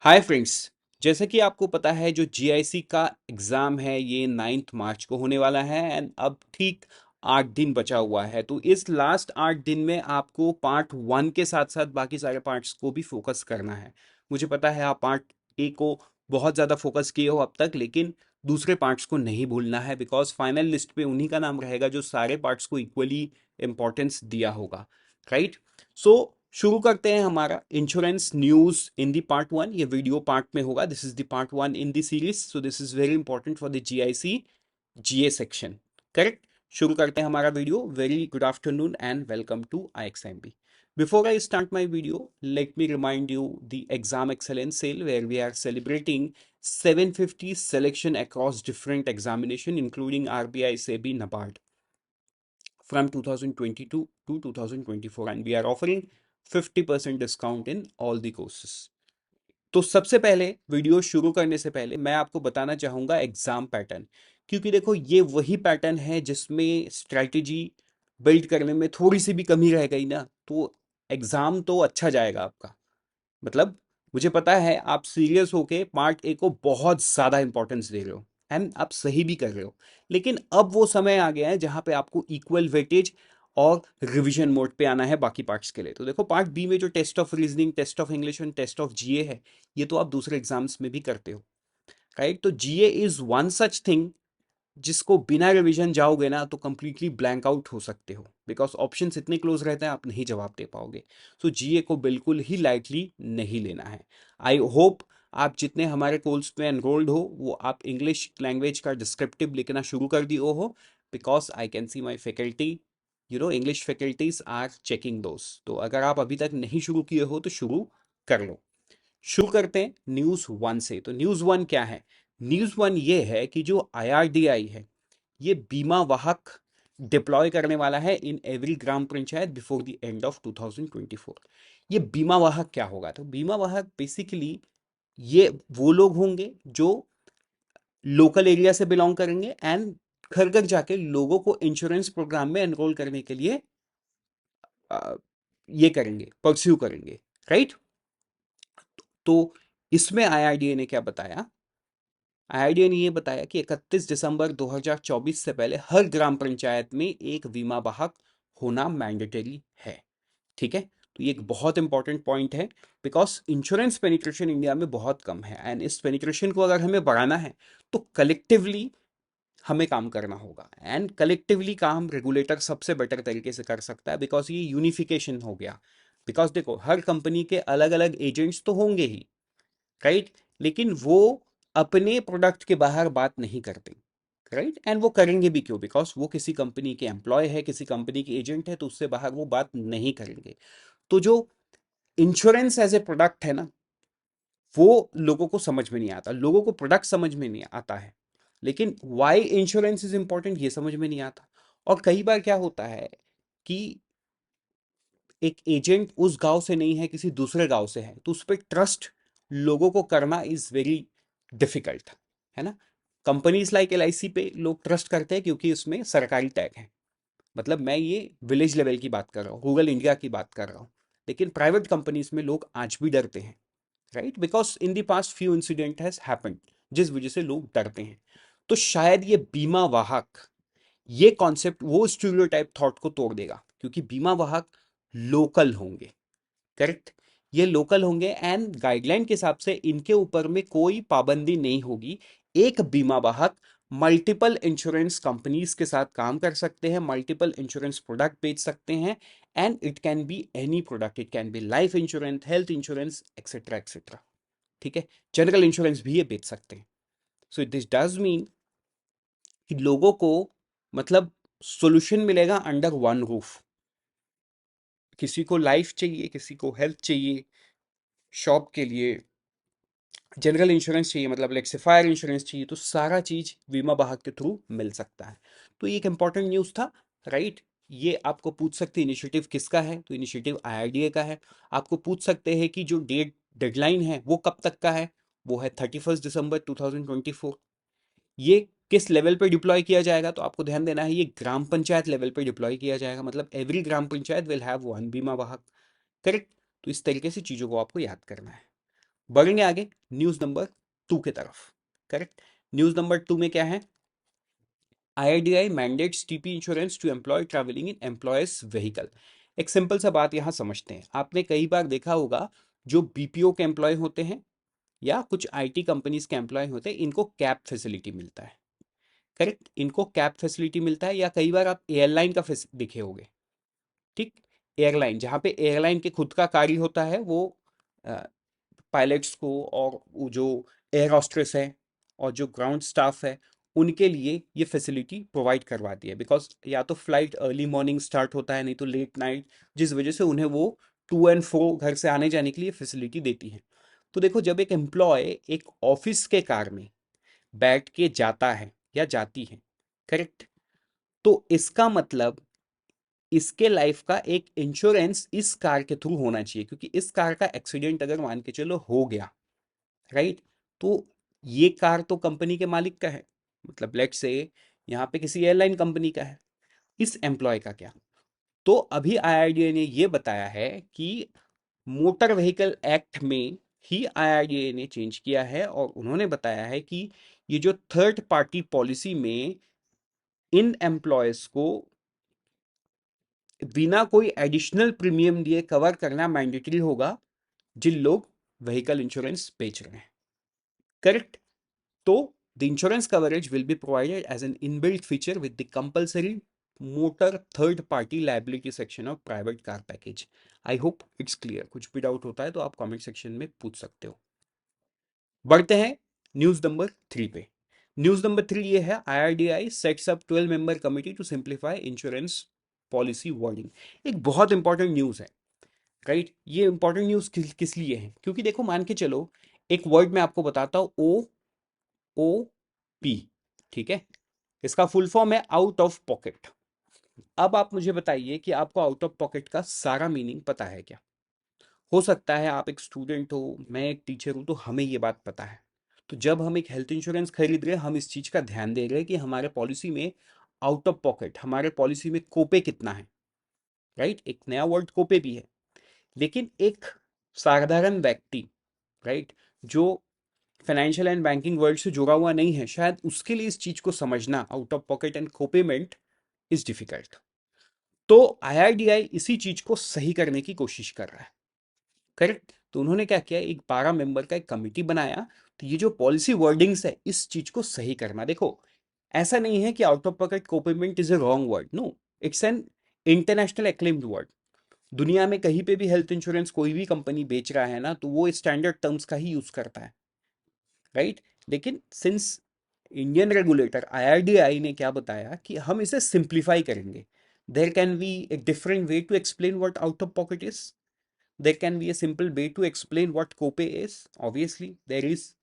Hi friends. जैसे कि आपको पता है जो जीआईसी का एग्ज़ाम है ये 9 मार्च को होने वाला है एंड अब ठीक 8 दिन बचा हुआ है। तो इस लास्ट 8 दिन में आपको पार्ट 1 के साथ साथ बाकी सारे पार्ट्स को भी फोकस करना है। मुझे पता है आप पार्ट ए को बहुत ज़्यादा फोकस किए हो अब तक, लेकिन दूसरे पार्ट्स को नहीं भूलना है बिकॉज फाइनल लिस्ट पे उन्हीं का नाम रहेगा जो सारे पार्ट्स को इक्वली इंपॉर्टेंस दिया होगा। राइट। सो शुरू करते हैं हमारा insurance news in the part 1। ये वीडियो पार्ट में होगा। This is the part 1 in the series, so this is very important for the GIC GA section. Correct. शुरू करते हैं हमारा video. Very good afternoon and welcome to IXMB। Before I start my video, let me remind you the exam excellence sale where we are celebrating 750 selection across different examination including RBI, SEBI, NABARD from 2022 to 2024 and we are offering 50% discount in all the courses। तो सबसे पहले video शुरू करने से पहले मैं आपको बताना चाहूंगा एग्जाम पैटर्न, क्योंकि देखो ये वही पैटर्न है जिसमें स्ट्रैटेजी बिल्ड करने में थोड़ी सी भी कमी रह गई ना तो एग्जाम तो अच्छा जाएगा आपका। मतलब मुझे पता है आप सीरियस होके पार्ट ए को बहुत ज्यादा इंपॉर्टेंस दे रहे हो एंड आप सही भी कर रहे हो, लेकिन अब वो समय आ गया है जहां पे आपको इक्वल वेटेज और रिवीजन मोड पे आना है बाकी पार्ट्स के लिए। तो देखो पार्ट बी में जो test of reasoning, test of English and test of GA है, ये तो आप दूसरे एग्जाम्स में भी करते हो। राइट। तो जीए इज वन सच थिंग जिसको बिना रिवीजन जाओगे ना तो कंप्लीटली ब्लैंक आउट हो सकते हो बिकॉज ऑप्शंस इतने क्लोज रहते हैं आप नहीं जवाब दे पाओगे। सो जीए को बिल्कुल ही लाइटली नहीं लेना है। आई होप आप जितने हमारे कोर्स में एनरोल्ड हो वो आप इंग्लिश लैंग्वेज का डिस्क्रिप्टिव लिखना शुरू कर दिए हो because I can see my faculty, English faculties are checking those. तो अगर आप अभी तक नहीं शुरू किए हो तो शुरू कर लो। शुरू करते हैं न्यूज़ 1 से। तो न्यूज़ 1 क्या है? न्यूज़ 1 ये है कि जो IRDI है ये बीमा वाहक डिप्लॉय करने वाला है in every gram panchayat before the end of 2024। ये बीमा वाहक क्या होगा? तो बीमा वाहक बेसिकली ये वो लोग होंगे जो लोकल एरिया से बिलोंग करेंगे एंड घर घर जाके लोगों को इंश्योरेंस प्रोग्राम में एनरोल करने के लिए अ, ये करेंगे, परस्यू करेंगे। राइट। तो इसमें IRDA ने क्या बताया? आईआईडीए ने ये बताया कि 31 दिसंबर 2024 से पहले हर ग्राम पंचायत में एक बीमा वाहक होना मैंडेटरी है। ठीक है। तो ये एक बहुत इंपॉर्टेंट पॉइंट है बिकॉज इंश्योरेंस पेनिट्रेशन इंडिया में बहुत कम है एंड इस पेनिट्रेशन को अगर हमें बढ़ाना है तो कलेक्टिवली हमें काम करना होगा एंड कलेक्टिवली काम रेगुलेटर सबसे बेटर तरीके से कर सकता है बिकॉज ये यूनिफिकेशन हो गया। बिकॉज देखो हर कंपनी के अलग अलग एजेंट्स तो होंगे ही, राइट, लेकिन वो अपने प्रोडक्ट के बाहर बात नहीं करते। राइट। एंड वो करेंगे भी क्यों? बिकॉज वो किसी कंपनी के एम्प्लॉय है, किसी कंपनी के एजेंट है, तो उससे बाहर वो बात नहीं करेंगे। तो जो इंश्योरेंस एज ए प्रोडक्ट है ना वो लोगों को समझ में नहीं आता, लोगों को प्रोडक्ट समझ में नहीं आता है, लेकिन वाई इंश्योरेंस इज इंपॉर्टेंट ये समझ में नहीं आता। और कई बार क्या होता है कि एक एजेंट उस गांव से नहीं है, किसी दूसरे गांव से है, तो उस पर ट्रस्ट लोगों को करना इज वेरी डिफिकल्ट, है ना। कंपनीज लाइक LIC पे लोग ट्रस्ट करते हैं क्योंकि उसमें सरकारी टैग है। मतलब मैं ये विलेज लेवल की बात कर रहा हूँ, गूगल इंडिया की बात कर रहा हूँ। लेकिन प्राइवेट कंपनीज में लोग आज भी डरते हैं। Right. Because in the past few incident has happened जिस वजह से लोग डरते हैं। तो शायद ये बीमा वाहक, ये कॉन्सेप्ट वो स्टीरियोटाइप थॉट को तोड़ देगा क्योंकि बीमा वाहक लोकल होंगे। करेक्ट। ये लोकल होंगे एंड गाइडलाइन के हिसाब से इनके ऊपर में कोई पाबंदी नहीं होगी। एक बीमा वाहक मल्टीपल इंश्योरेंस कंपनीज के साथ काम कर सकते हैं, मल्टीपल इंश्योरेंस प्रोडक्ट बेच सकते हैं and it can be any product, it can be life insurance, health insurance, etcetera etcetera. ठीक है। जनरल इंश्योरेंस भी ये बेच सकते हैं। सो दिस डज मीन कि लोगों को मतलब सॉल्यूशन मिलेगा अंडर वन रूफ। किसी को लाइफ चाहिए, किसी को हेल्थ चाहिए, शॉप के लिए जनरल इंश्योरेंस चाहिए, मतलब लाइक से फायर इंश्योरेंस चाहिए, तो सारा चीज बीमा वाहक के थ्रू मिल सकता है। तो ये एक इंपॉर्टेंट न्यूज था। राइट। ये आपको पूछ सकते हैं इनिशिएटिव किसका है, तो इनिशिएटिव IRDA का है। आपको पूछ सकते हैं कि जो डेडलाइन है वो कब तक का है, वो है 31 दिसंबर 2024। ये किस लेवल पे डिप्लॉय किया जाएगा, तो आपको ध्यान देना है ये ग्राम पंचायत लेवल पे डिप्लॉय किया जाएगा, मतलब every gram panchayat will have one बीमा वाहक। करेक्ट। तो इस तरीके से चीजों को आपको याद करना है। बढ़ेंगे आगे न्यूज नंबर 2 के तरफ। करेक्ट। न्यूज नंबर 2 में क्या है? IRDAI mandates TP insurance to employ travelling in employees vehicle. एक सिंपल सा बात यहां समझते हैं। आपने कई बार देखा होगा, जो BPO के एम्प्लॉय होते हैं या कुछ IT कंपनीज के एम्प्लॉय होते हैं, इनको कैब फैसिलिटी मिलता है। करेक्ट, इनको कैब फैसिलिटी मिलता है। या कई बार आप एयरलाइन का दिखे होंगे। ठीक, एयरलाइन, जहाँ पे एयरलाइन के खुद का गाड़ी होता है, वो पायलट्स को और वो जो एयर हॉस्टेस है और जो ग्राउंड स्टाफ है, उनके लिए ये फैसिलिटी प्रोवाइड करवाती है। बिकॉज या तो फ्लाइट अर्ली मॉर्निंग स्टार्ट होता है, नहीं तो लेट नाइट, जिस वजह से उन्हें वो टू एंड फ्रो घर से आने जाने के लिए फैसिलिटी देती है। तो देखो, जब एक एम्प्लॉय एक ऑफिस के कार में बैठ के जाता है या जाती है, करेक्ट, तो इसका मतलब इसके लाइफ का एक इंश्योरेंस इस कार के थ्रू होना चाहिए, क्योंकि इस कार का एक्सीडेंट अगर मान के चलो हो गया, राइट, तो ये कार तो कंपनी के मालिक का है, मतलब लेट से यहाँ पे किसी एयरलाइन कंपनी का है। इस एम्प्लॉय का क्या? तो अभी IRDA ने ये बताया है कि मोटर व्हीकल एक्ट में ही IRDA ने चेंज किया है, और उन्होंने बताया है कि ये जो थर्ड पार्टी पॉलिसी में इन एम्प्लॉयज को बिना कोई एडिशनल प्रीमियम दिए कवर करना मैंडेटरी होगा, जिन लोग व्हीकल इंश्योरेंस बेच रहे हैं। करेक्ट। तो the insurance coverage will be provided as an inbuilt feature with the compulsory motor third party liability section of private car package. I hope it's clear. कुछ भी doubt होता है तो आप कमेंट सेक्शन में पूछ सकते हो। बढ़ते हैं न्यूज नंबर 3 पे। न्यूज नंबर 3 ये है, IRDAI sets up 12 member committee to simplify insurance policy wording. एक बहुत इंपॉर्टेंट न्यूज है, राइट। ये इंपॉर्टेंट न्यूज किस लिए है? क्योंकि देखो, मान के चलो, एक वर्ड मैं आपको बताता हूं, OOP, ठीक है। इसका फुल फॉर्म है आउट ऑफ पॉकेट। अब आप मुझे बताइए कि आपको आउट ऑफ पॉकेट का सारा मीनिंग पता है क्या? हो सकता है आप एक स्टूडेंट हो, मैं एक टीचर हूं, तो हमें ये बात पता है। तो जब हम एक हेल्थ इंश्योरेंस खरीद रहे हैं, हम इस चीज का ध्यान दे रहे हैं कि हमारे पॉलिसी में आउट ऑफ पॉकेट, हमारे पॉलिसी में कोपे कितना है, राइट। एक नया वर्ड कोपे भी है। लेकिन एक साधारण व्यक्ति, राइट, जो फाइनेंशियल एंड बैंकिंग वर्ल्ड से जुड़ा हुआ नहीं है, शायद उसके लिए इस चीज को समझना, out of pocket and copayment, is difficult. तो IRDAI इसी चीज को सही करने की कोशिश कर रहा है। करेक्ट। तो उन्होंने क्या किया, एक 12 मेंबर का एक कमिटी बनाया। तो ये जो पॉलिसी वर्डिंग्स है, इस चीज को सही करना। देखो, ऐसा नहीं है कि out of pocket copayment is a wrong word, no, it's an international acclaimed word. दुनिया में कहीं पे भी हेल्थ इंश्योरेंस कोई भी कंपनी बेच रहा है ना, तो वो स्टैंडर्ड टर्म्स का ही यूज करता है, राइट। लेकिन सिंस इंडियन रेगुलेटर IRDAI ने क्या बताया कि हम इसे सिंप्लीफाई करेंगे, there can be a different way to explain what out of pocket is, there can be a simple way to explain what copay is, obviously there is,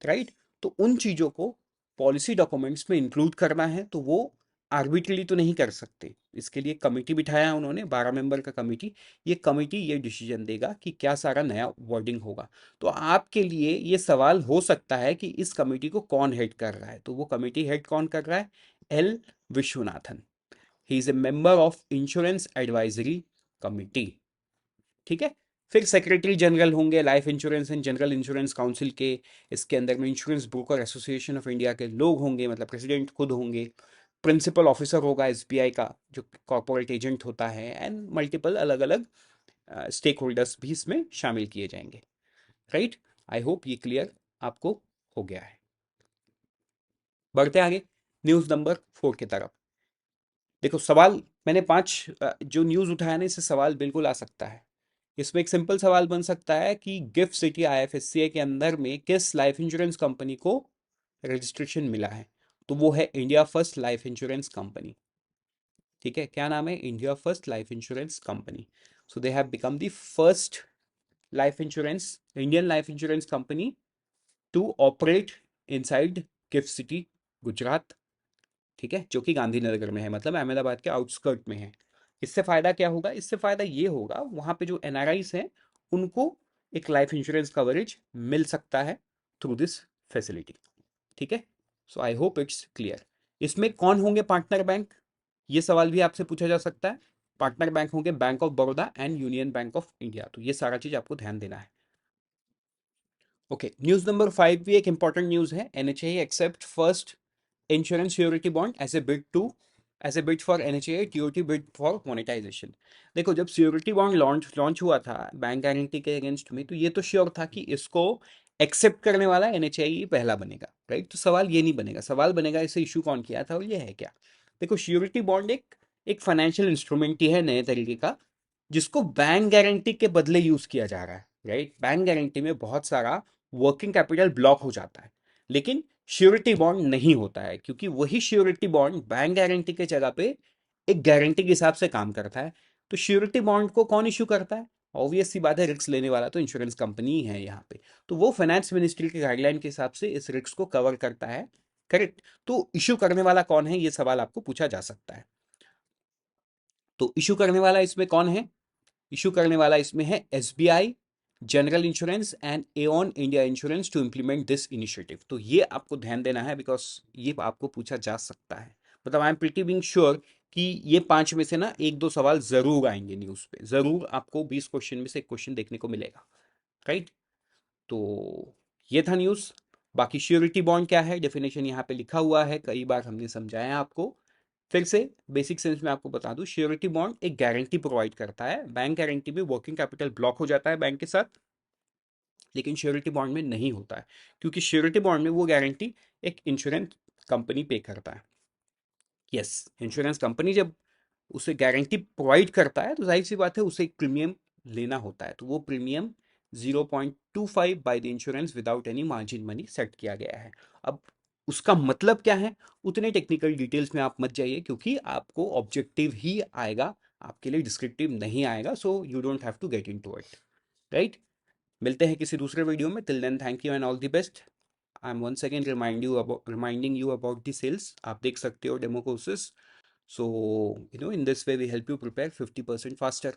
right. तो उन चीजों को पॉलिसी डॉक्यूमेंट्स में include करना है, तो वो arbitrarily तो नहीं कर सकते। इसके लिए कमिटी बिठाया उन्होंने, 12 मेंबर का कमिटी। ये कमिटी ये डिसीजन देगा कि क्या सारा नया वर्डिंग होगा। तो आपके लिए ये सवाल हो सकता है कि इस कमिटी को कौन हेड कर रहा है? तो वो कमिटी हेड कौन कर रहा है? L Viswanathan. He is a member of insurance advisory committee, ठीक है। फिर सेक्रेटरी जनरल होंगे life insurance and general insurance council के। इसके अंदर में insurance broker association of India के लोग होंगे, मतलब प्रेसिडेंट खुद होंगे। प्रिंसिपल ऑफिसर होगा SBI का, जो कॉर्पोरेट एजेंट होता है, एंड मल्टीपल अलग अलग स्टेक होल्डर्स भी इसमें शामिल किए जाएंगे, राइट। आई होप ये क्लियर आपको हो गया है। बढ़ते आगे न्यूज नंबर 4 की तरफ। देखो, सवाल मैंने 5 जो न्यूज उठाया ना, इससे सवाल बिल्कुल आ सकता है। इसमें एक सिंपल सवाल बन सकता है कि गिफ्ट सिटी IFSCA के अंदर में किस लाइफ इंश्योरेंस कंपनी को रजिस्ट्रेशन मिला है? तो वो है India first life insurance company, ठीक है। क्या नाम है? India first life insurance company. So they have become the first life insurance, Indian life insurance company to operate inside GIFT city, Gujarat, ठीक है, जो कि गांधीनगर में है, मतलब अहमदाबाद के आउटस्कर्ट में है। इससे फायदा क्या होगा? इससे फायदा ये होगा, वहां पे जो NRIs हैं, उनको एक लाइफ इंश्योरेंस कवरेज मिल सकता है थ्रू दिस फैसिलिटी, ठीक है। सो आई होप इट्स क्लियर। इसमें कौन होंगे पार्टनर बैंक? ये सवाल भी आपसे पूछा जा सकता है। पार्टनर बैंक होंगे bank of Baroda and union bank of India. तो ये सारा चीज आपको ध्यान देना है। ओके, न्यूज़ नंबर 5 भी एक इंपॉर्टेंट न्यूज़ है। NHAI accept first insurance surety bond as a bid for NHAI TOT bid for monetisation. देखो, जब श्योरिटी बॉन्ड लॉन्च लॉन्च हुआ था बैंक गारंटी के अगेंस्ट में, तो ये तो श्योर था कि इसको एक्सेप्ट करने वाला एनएचएआई पहला बनेगा, राइट। तो सवाल ये नहीं बनेगा, सवाल बनेगा इसे इशू कौन किया था और ये है क्या। देखो, श्योरिटी बॉन्ड एक एक फाइनेंशियल इंस्ट्रूमेंट ही है नए तरीके का, जिसको बैंक गारंटी के बदले यूज किया जा रहा है, राइट। बैंक गारंटी में बहुत सारा वर्किंग कैपिटल ब्लॉक हो जाता है, लेकिन श्योरिटी बॉन्ड नहीं होता है, क्योंकि वही श्योरिटी बॉन्ड बैंक गारंटी के जगह पे एक गारंटी के हिसाब से काम करता है। तो श्योरिटी बॉन्ड को कौन इशू करता है? ऑब्वियस सी बात है, रिस्क लेने वाला तो इंश्योरेंस कंपनी ही है यहाँ पे। तो वो फाइनेंस मिनिस्ट्री के गाइडलाइन के हिसाब से इस रिस्क को कवर करता है, करेक्ट। तो इशू करने वाला कौन है, ये सवाल आपको पूछा जा सकता है। तो इशू करने वाला इसमें कौन है? इशू करने वाला इसमें है SBI, general insurance and Aon India insurance to implement this initiative. तो ये आपको ध्यान देना है, बिकॉज ये आपको पूछा जा सकता है। मतलब I am pretty being sure कि ये 5 में से ना एक दो सवाल जरूर आएंगे न्यूज पे, जरूर आपको 20 क्वेश्चन में से एक क्वेश्चन देखने को मिलेगा, राइट। तो ये था न्यूज़। बाकी श्योरिटी बॉन्ड क्या है, डेफिनेशन यहाँ पे लिखा हुआ है, कई बार हमने समझाया आपको। फिर से बेसिक सेंस में आपको बता दूं, श्योरिटी बॉन्ड एक गारंटी प्रोवाइड करता है। बैंक गारंटी में वर्किंग कैपिटल ब्लॉक हो जाता है बैंक के साथ, लेकिन श्योरिटी बॉन्ड में नहीं होता है, क्योंकि श्योरिटी बॉन्ड में वो गारंटी एक इंश्योरेंस कंपनी पे करता है। यस, इंश्योरेंस कंपनी जब उसे गारंटी प्रोवाइड करता है तो जाहिर सी बात है उसे एक प्रीमियम लेना होता है। तो वो premium 0.25 by the insurance without any margin money set किया गया है। अब उसका मतलब क्या है, उतने टेक्निकल डिटेल्स में आप मत जाइए, क्योंकि आपको ऑब्जेक्टिव ही आएगा, आपके लिए डिस्क्रिप्टिव नहीं आएगा। So you don't have to get into it, right. मिलते हैं किसी दूसरे वीडियो में। Till then, thank you and all the best. I am once again reminding you about the sales. आप देख सकते हो demo courses. So, in this way, we help you prepare 50% faster.